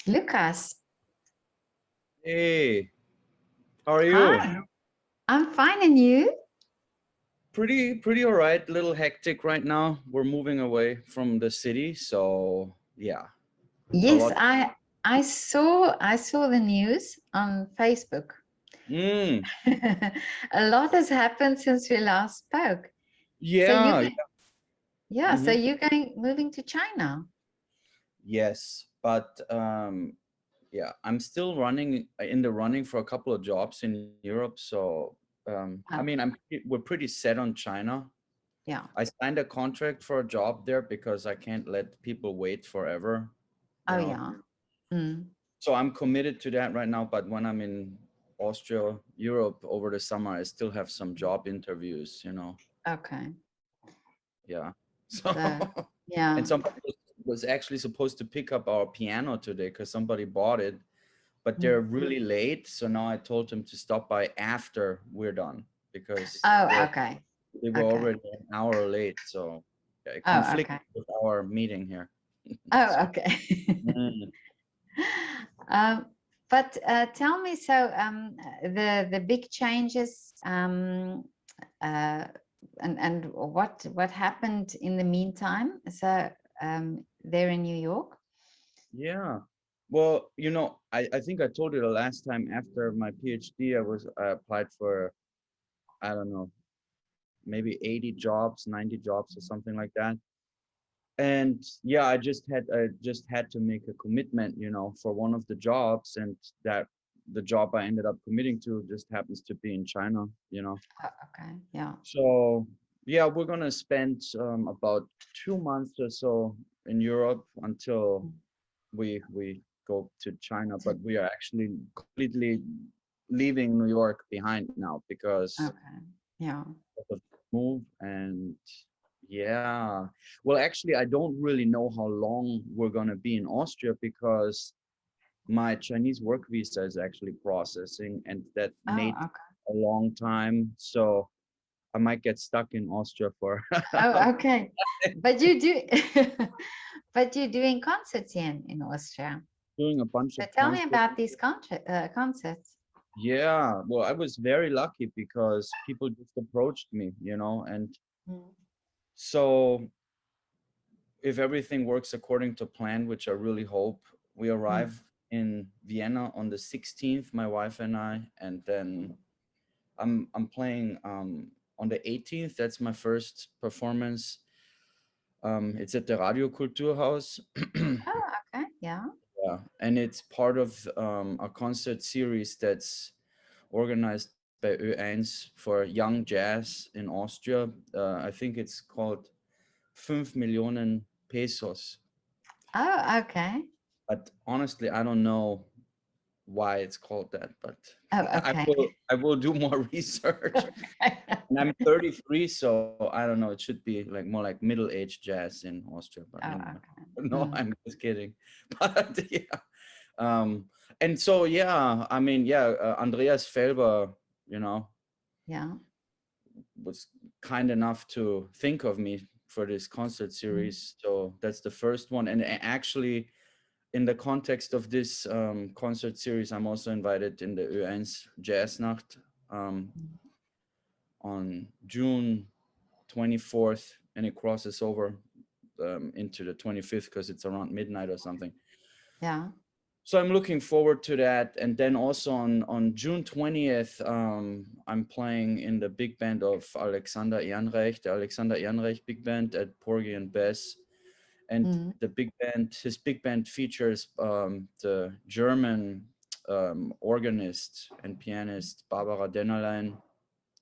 Lukas, Hey, how are you? hi. I'm fine, and you? Pretty all right. A little hectic right now. We're moving away from the city, so yeah, it's a Yes, lot. I saw the news on Facebook. Mm, A lot has happened since we last spoke. So you yeah, can, yeah, so hmm you're going moving to China. yes, but yeah, I'm still running in the running for a couple of jobs in Europe. So I mean, Oh, we're pretty set on China. yeah. I signed a contract for a job there because I can't let people wait forever, you Oh, know. yeah. Mm, So I'm committed to that right now. But when I'm in Austria, Europe over the summer, I still have some job interviews. okay. Yeah. So, So, and yeah. somebody was actually supposed to pick up our piano today because somebody bought it, but they're Mm. really late. So now I told them to stop by after we're done because Oh, okay. they were Okay. already an hour late. So yeah, it Oh, conflicts okay. with our meeting here. Oh, So, okay. mm, Um, but tell me, so the big changes, uh, and what happened in the meantime? So there in New York. yeah. Well, I think I told you the last time after my PhD, I applied for, I don't know, maybe 80 jobs, 90 jobs or something like that. And yeah, I just had to make a commitment for one of the jobs, and that the job I ended up committing to just happens to be in China. Oh, okay, yeah. So yeah, we're gonna spend about 2 months or so in Europe until Mm. we go to China, So- but we are actually completely leaving New York behind now because Okay, yeah. of the move. And yeah, well, actually, I don't really know how long we're gonna be in Austria because my Chinese work visa is actually processing, and that Oh, may take okay. a long time. So I might get stuck in Austria for Oh, okay. But you do, but you're doing concerts in Austria. doing a bunch So of tell me concerts. about these concerts. Yeah, well, I was very lucky because people just approached me, and Mm, so if everything works according to plan, which I really hope, we mm, arrive in Vienna on the 16th, my wife and I, and then I'm playing on the 18th. That's my first performance. It's at the Radio Kulturhaus. Oh, okay. Yeah. Yeah, and it's part of a concert series that's organized by Ö1 for young jazz in Austria. I think it's called 5 Millionen Pesos. Oh, okay. But honestly, I don't know why it's called that, but Oh, I okay. will I will do more research. And I'm 33, so I don't know. It should be like more like middle-aged jazz in Austria, but Oh, anyway. okay. No, Mm, I'm just kidding. But yeah. And so yeah, I mean, yeah, Andreas Felber, you know, yeah. was kind enough to think of me for this concert Mm, series. So that's the first one. And actually, in the context of this concert series, I'm also invited in the Ö1's Jazznacht um, mm, on June 24th, and it crosses over into the 25th because it's around midnight or something. yeah. So I'm looking forward to that. And then also on June 20th, I'm playing in the big band of Alexander Ehrenreich, the Alexander Ehrenreich big band at Porgy and Bess. And Mm, his big band features the German organist and pianist Barbara Dennerlein,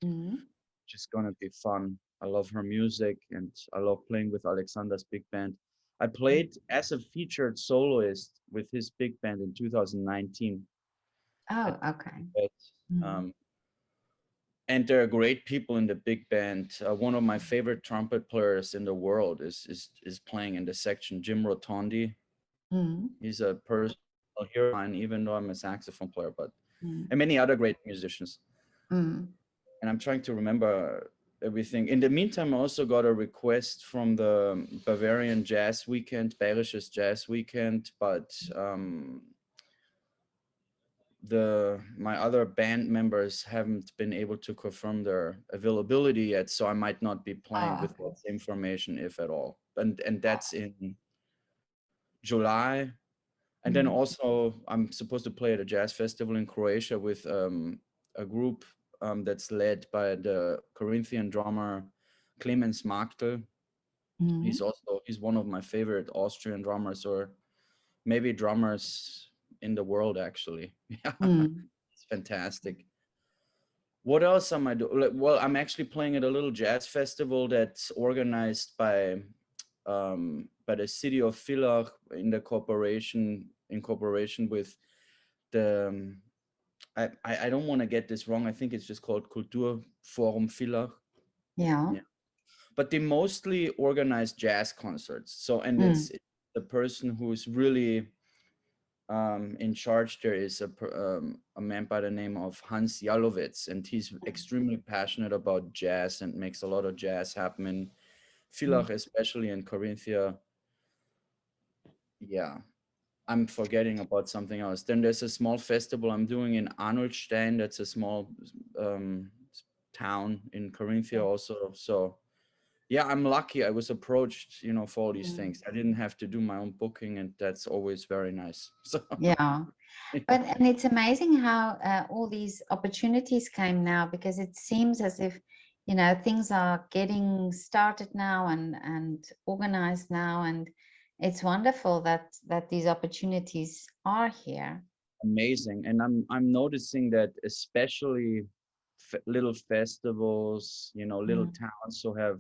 mm, which is gonna be fun. I love her music and I love playing with Alexander's big band. I mm. played as a featured soloist with his big band in 2019 at Oh, okay. Bed. Mm. Um, and there are great people in the big band. One of my favorite trumpet players in the world is playing in the section, Jim Rotondi. Mm, He's a personal hero of mine, even though I'm a saxophone player, but mm, and many other great musicians. mm. And I'm trying to remember everything. In the meantime, I also got a request from the Bavarian Jazz Weekend, Bayerisches Jazz Weekend, but my other band members haven't been able to confirm their availability yet, so I might not be playing Oh, with okay. that same formation, if at all. And that's in July. And then Mm, also I'm supposed to play at a jazz festival in Croatia with a group that's led by the Corinthian drummer Clemens Marktel. mm, He's one of my favorite Austrian drummers, or maybe drummers in the world, actually. Yeah, mm. it's fantastic. What else am I doing? Well, I'm actually playing at a little jazz festival that's organized by the city of Villach in cooperation with the I don't want to get this wrong. I think it's just called Kulturforum Villach. Yeah. Yeah. But they mostly organize jazz concerts. So, and Mm, it's the person who's really in charge there is a man by the name of Hans Jalowitz, and he's extremely passionate about jazz and makes a lot of jazz happen in mm. Villach, especially in Corinthia. Yeah, I'm forgetting about something else. Then there's a small festival I'm doing in Arnoldstein. That's a small town in Corinthia Yeah. also. So yeah, I'm lucky. I was approached, for all these Mm. things. I didn't have to do my own booking, and that's always very nice. So Yeah. But and it's amazing how all these opportunities came now, because it seems as if, things are getting started now and organized now, and it's wonderful that these opportunities are here. amazing. And I'm noticing that especially little festivals, little Mm, towns who have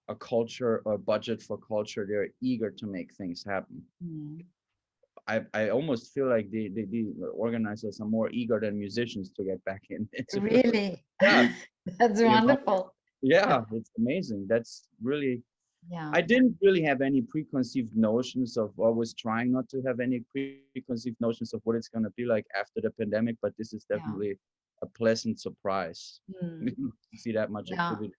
a culture or budget for culture, they're eager to make things happen. mm. I almost feel like the organizers are more eager than musicians to get back into the, Really, yeah, that's you know, wonderful. yeah, it's amazing. That's really, Yeah, I didn't really have any preconceived notions of, or was trying not to have any preconceived notions of what it's going to be like after the pandemic, but this is yeah. definitely a pleasant surprise Mm. to see that much Yeah. activity.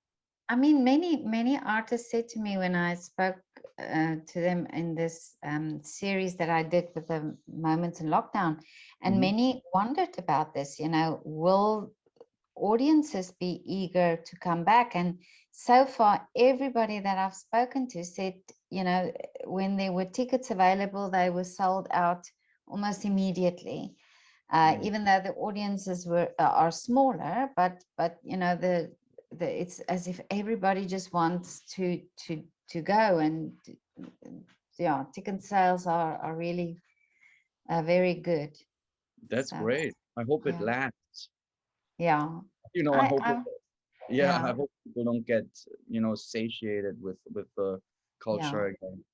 I mean, many artists said to me when I spoke to them in this series that I did with the Moments in Lockdown, and Hmm. many wondered about this. Will audiences be eager to come back? And so far, everybody that I've spoken to said, when there were tickets available, they were sold out almost immediately. Mm. Even though the audiences are smaller, but it's as if everybody just wants to go, and yeah, ticket sales are really very good. That's So great. I hope it yeah, lasts. yeah, I hope it, I yeah, I yeah, hope people don't get, satiated with the yeah, culture again,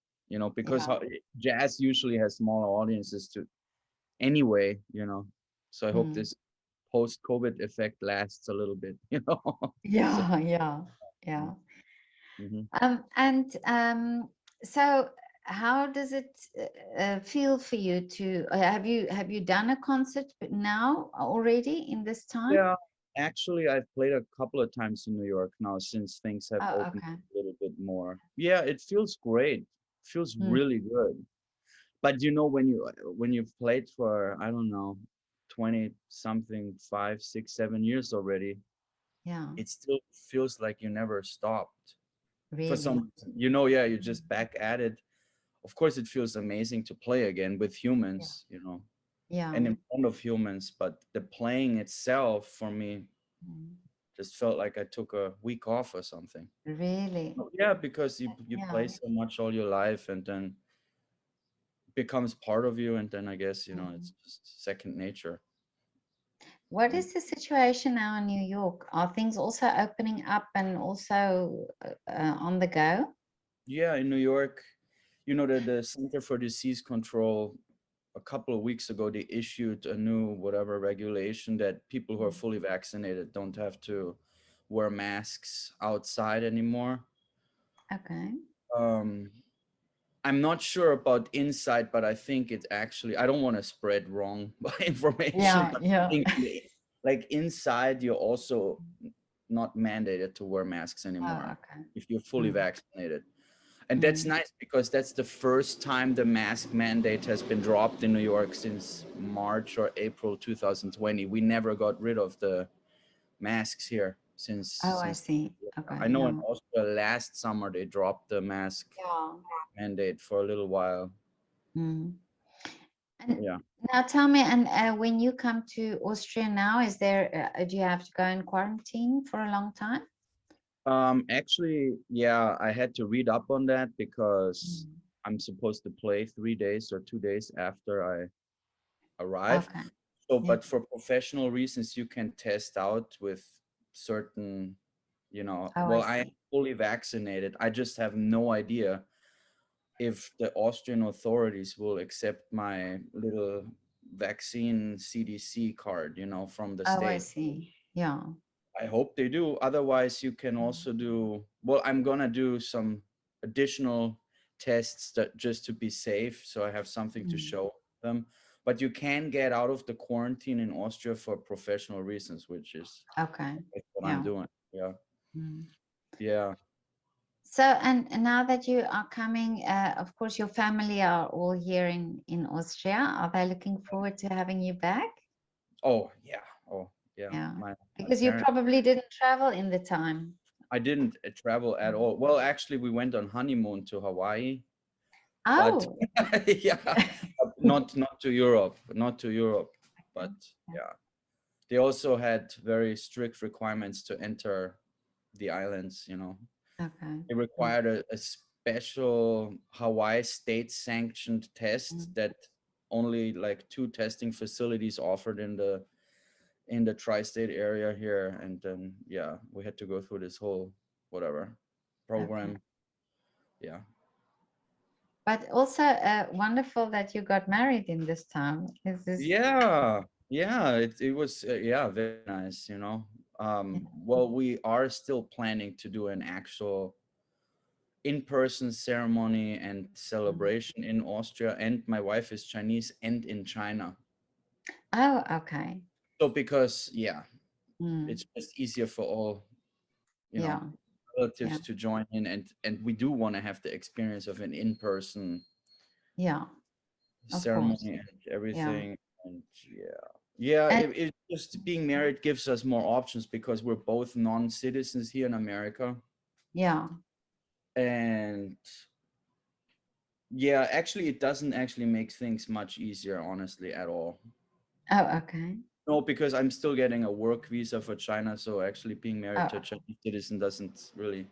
because yeah. jazz usually has smaller audiences to anyway, so I hope Mm. this post-COVID effect lasts a little bit. So, Yeah, yeah, mm, yeah. mhm. And so how does it feel for you to have you done a concert now already in this time? Yeah, actually, I've played a couple of times in New York now since things have Oh, opened okay. a little bit more. Yeah, it feels great. Feels Mm, really good. But when you've played for, I don't know, 20 something, 5, 6, 7 years already, yeah, it still feels like you never stopped for really. some reason. Yeah, you're just back at it. Of course, it feels amazing to play again with Yeah, humans, yeah. and in front of humans, but the playing itself for me Mm, just felt like I took a week off or something. really. Oh, yeah, because you Yeah. play so much all your life, and then becomes part of you, and then I guess Mm. it's just second nature. What Mm. is the situation now in New York? Are things also opening up and also on the go? Yeah, in New York, the Center for Disease Control, a couple of weeks ago, they issued a new whatever regulation that people who are fully vaccinated don't have to wear masks outside anymore. Okay. Um, I'm not sure about inside, but I think it's actually, I don't want to spread wrong information, Yeah, but I yeah. think like inside, you're also not mandated to wear masks Oh, anymore okay. if you're fully Mm, vaccinated. And that's nice because that's the first time the mask mandate has been dropped in New York since March or April 2020. We never got rid of the masks here Oh, I since see. Okay, I know in yeah. Austria last summer they dropped the mask Yeah. mandate for a little while. Mm. And Yeah. now tell me, and when you come to Austria now, is there, do you have to go in quarantine for a long time? Actually, yeah, I had to read up on that because Mm. I'm supposed to play 3 days or 2 days after I arrive. Okay. So, Yeah. but for professional reasons, you can test out with certain, Oh, I well, I am see. fully vaccinated. I just have no idea if the Austrian authorities will accept my little vaccine CDC card, from the Oh, I state. see. Yeah. I hope they do. Otherwise, you can also do, well, I'm gonna do some additional tests that just to be safe, so I have something to Mm. show them. But you can get out of the quarantine in Austria for professional reasons, which is Okay. that's what I'm Yeah. doing. Yeah. Mm. Yeah. So, and now that you are coming, of course, your family are all here in Austria. Are they looking forward to having you back? Oh, yeah. Oh, yeah. Yeah, My because you parents. probably didn't travel in the time. I didn't travel at all. Well, actually, we went on honeymoon to Hawaii, but Oh, yeah, not to Europe, not to Europe. But yeah. yeah, they also had very strict requirements to enter the islands. Okay. It required a special Hawaii state sanctioned test Mm. that only like 2 testing facilities offered in the tri-state area here, and then yeah, we had to go through this whole whatever Okay. program. Yeah. But also wonderful that you got married in this time. Is this? Yeah, it was yeah, very nice. Yeah. Well, we are still planning to do an actual in-person ceremony and Mm. celebration in Austria, and my wife is Chinese and in China. Oh, okay. So because yeah, Mm. it's just easier for all, you know, Yeah. Yeah. relatives to join in, and we do want to have the experience of an in-person Yeah. Of course. ceremony and Yeah. everything. And yeah, And it just being married gives us more options because we're both non-citizens here in America. yeah. And yeah, actually it doesn't actually make things much easier, honestly, at all. Oh, okay. No, because I'm still getting a work visa for China, so actually being married Oh, to a Chinese citizen doesn't really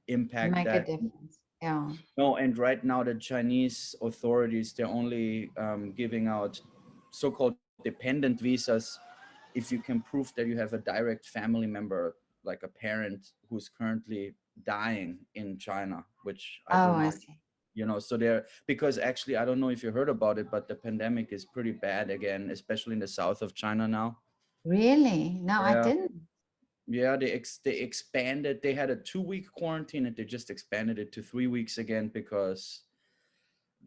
impact make a that. difference. Yeah. No, and right now the Chinese authorities, they're only giving out so-called dependent visas if you can prove that you have a direct family member, like a parent who's currently dying in China, which I Oh, do I not. see. So they're, because actually, I don't know if you heard about it, but the pandemic is pretty bad again, especially in the south of China now. Really? No, I Yeah. didn't. Yeah, they expanded. They had a 2-week quarantine and they just expanded it to 3 weeks again because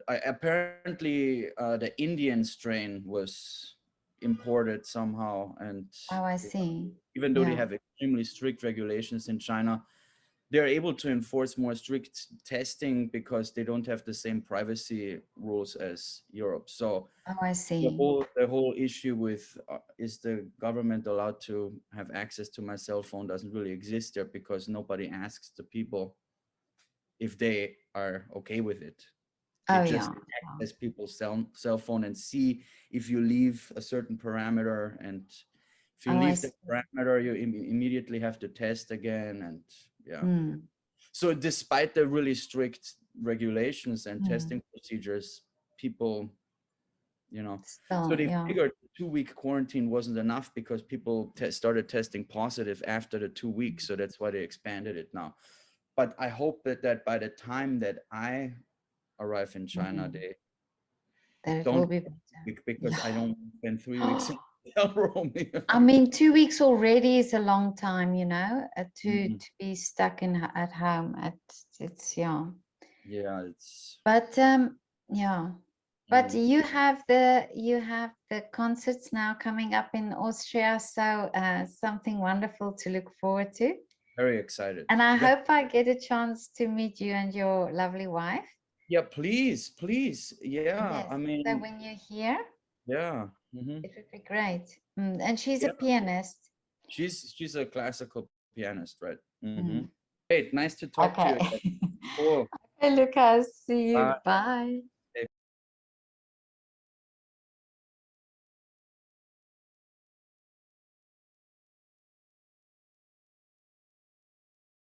apparently the Indian strain was imported somehow, and Oh, I see. even though they Yeah. have extremely strict regulations in China, they're able to enforce more strict testing because they don't have the same privacy rules as Europe. So Oh, I the see. whole issue with is the government allowed to have access to my cell phone doesn't really exist there because nobody asks the people if they are okay with it. They Oh, just yeah. access people's cell phone and see if you leave a certain parameter, and if you Oh, I leave the see. parameter you immediately have to test again. And yeah, Mm. so despite the really strict regulations and Mm. testing procedures, people, so Still, they yeah. figured 2-week quarantine wasn't enough because people started testing positive after the 2 weeks. So that's why they expanded it now. But I hope that by the time that I arrive in China, Mm. they That it will don't, be better. because I Yeah. don't spend 3 weeks in hotel room. I mean, 2 weeks already is a long time, Mhm. to be stuck at home. It's yeah. Yeah, it's But yeah. But mm. you have the concerts now coming up in Austria, so something wonderful to look forward to. very excited. And I hope I get a chance to meet you and your lovely wife. Yeah, please, please. Yeah, Yes. I So mean, when you're here, yeah. Hmm. it would be great. And she's a Yeah, pianist. she's a classical pianist, right? Hmm. Mm. Great, nice to talk to you Okay. again. Cool. Okay, Lucas. See you. Bye. Bye.